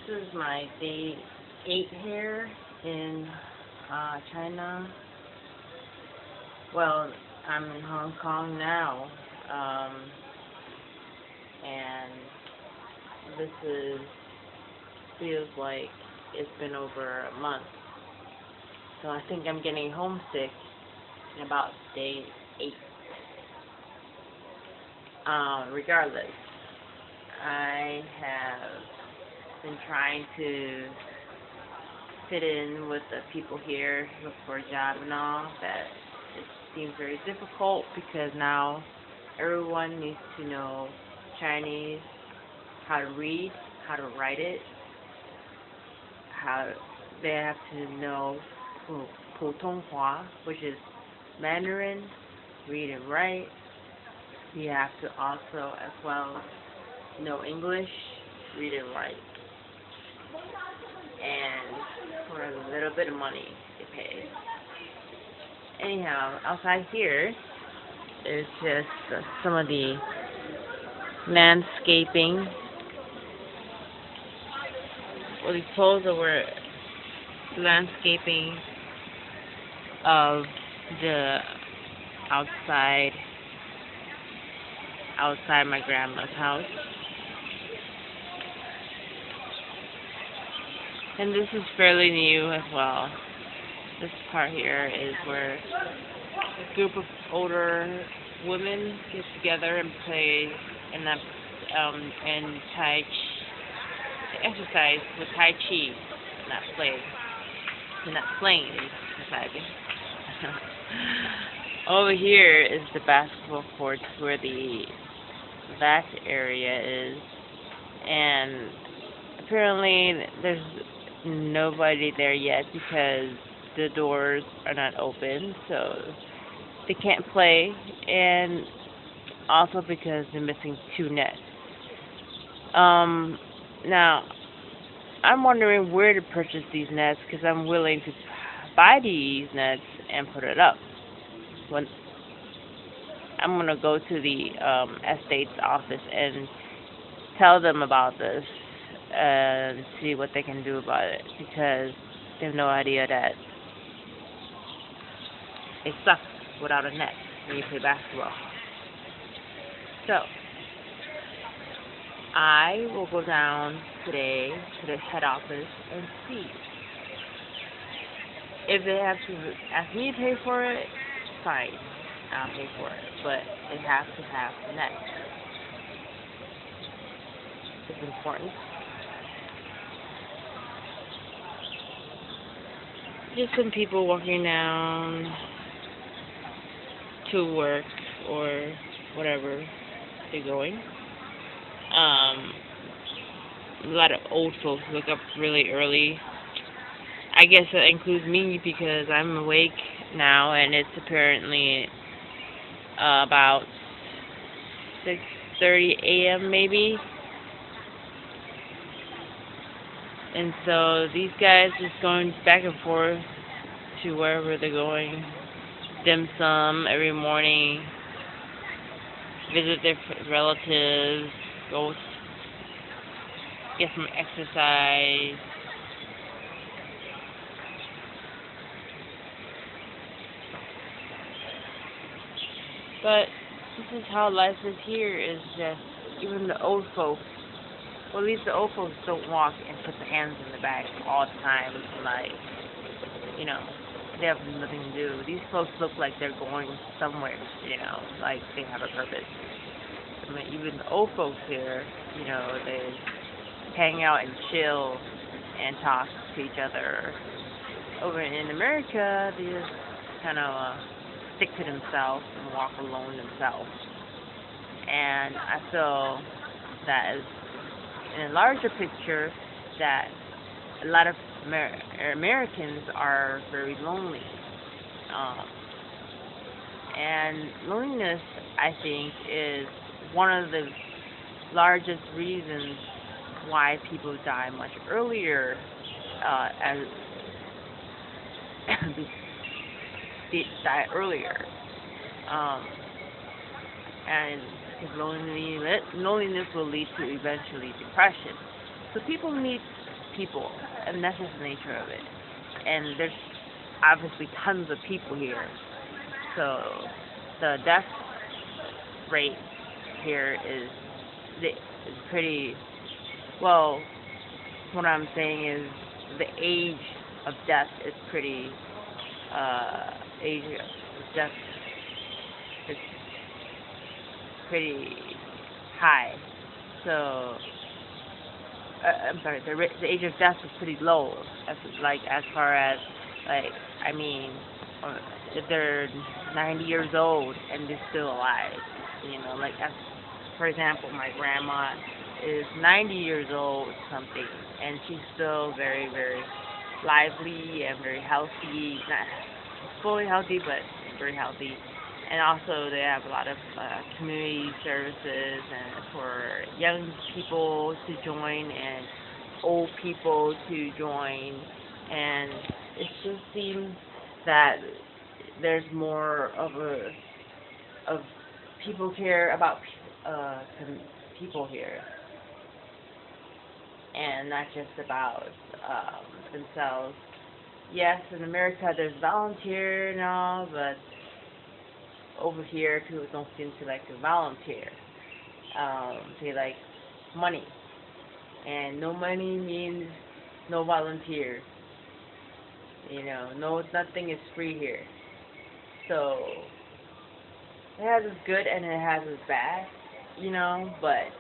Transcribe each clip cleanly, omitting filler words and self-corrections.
This is my day 8 here in China. Well, I'm in Hong Kong now, and this is feels like it's been over a month. So I think I'm getting homesick in about day 8. Regardless, I have been trying to fit in with the people here, look for a job and all. That it seems very difficult because now everyone needs to know Chinese, how to read, how to write it, how they have to know 普通话, which is Mandarin, read and write. You have to also, as well, know English, read and write. And for a little bit of money, you pay. Anyhow, outside here, there's just some of the landscaping. Well, these poles were landscaping of the outside my grandma's house. And this is fairly new as well. This part here is where a group of older women get together and play in that and exercise with Tai Chi in that place. In that plane exercising. Over here is the basketball courts where that area is, and apparently there's nobody there yet because the doors are not open, so they can't play, and also because they're missing 2 nets. Now I'm wondering where to purchase these nets because I'm willing to buy these nets and put it up. When I'm gonna go to the estate's office and tell them about this and see what they can do about it because they have no idea that it sucks without a net when you play basketball. So I will go down today to the head office and see. If they have to ask me to pay for it, fine, I'll pay for it. But they have to have the net. It's important. Just some people walking down to work or whatever they're going. A lot of old folks wake up really early. I guess that includes me because I'm awake now and it's apparently about 6:30 a.m. maybe. And so these guys just going back and forth to wherever they're going. Dim sum every morning. Visit their relatives. Go get some exercise. But this is how life is here, is just even the old folks, well, at least the old folks don't walk and put their hands in the bag all the time, like, they have nothing to do. These folks look like they're going somewhere, like they have a purpose. I mean, even the old folks here, they hang out and chill and talk to each other. Over in America, they just kind of stick to themselves and walk alone themselves. And I feel that is, in a larger picture, that a lot of Americans are very lonely. And loneliness, I think, is one of the largest reasons why people die much earlier, as die earlier. And because loneliness will lead to eventually depression. So people need people, and that's just the nature of it. And there's obviously tons of people here, so the death rate here is pretty well. What I'm saying is the age of death is pretty age of death is pretty high. So I'm sorry, the age of death is pretty low. As far as like I mean, if they're 90 years old and they're still alive, like as for example, my grandma is 90 years old something, and she's still very very lively and very healthy. Not fully healthy, but very healthy. And also they have a lot of community services and for young people to join and old people to join, and it just seems that there's more of people care about people here, and not just about themselves. Yes, in America there's volunteer and all, but over here people don't seem to like to volunteer. They like money, and no money means no volunteer. No, nothing is free here. So it has its good and it has its bad, but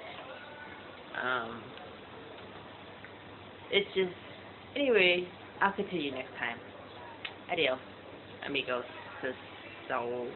it's just anyway. I'll continue next time. Adios, amigos. So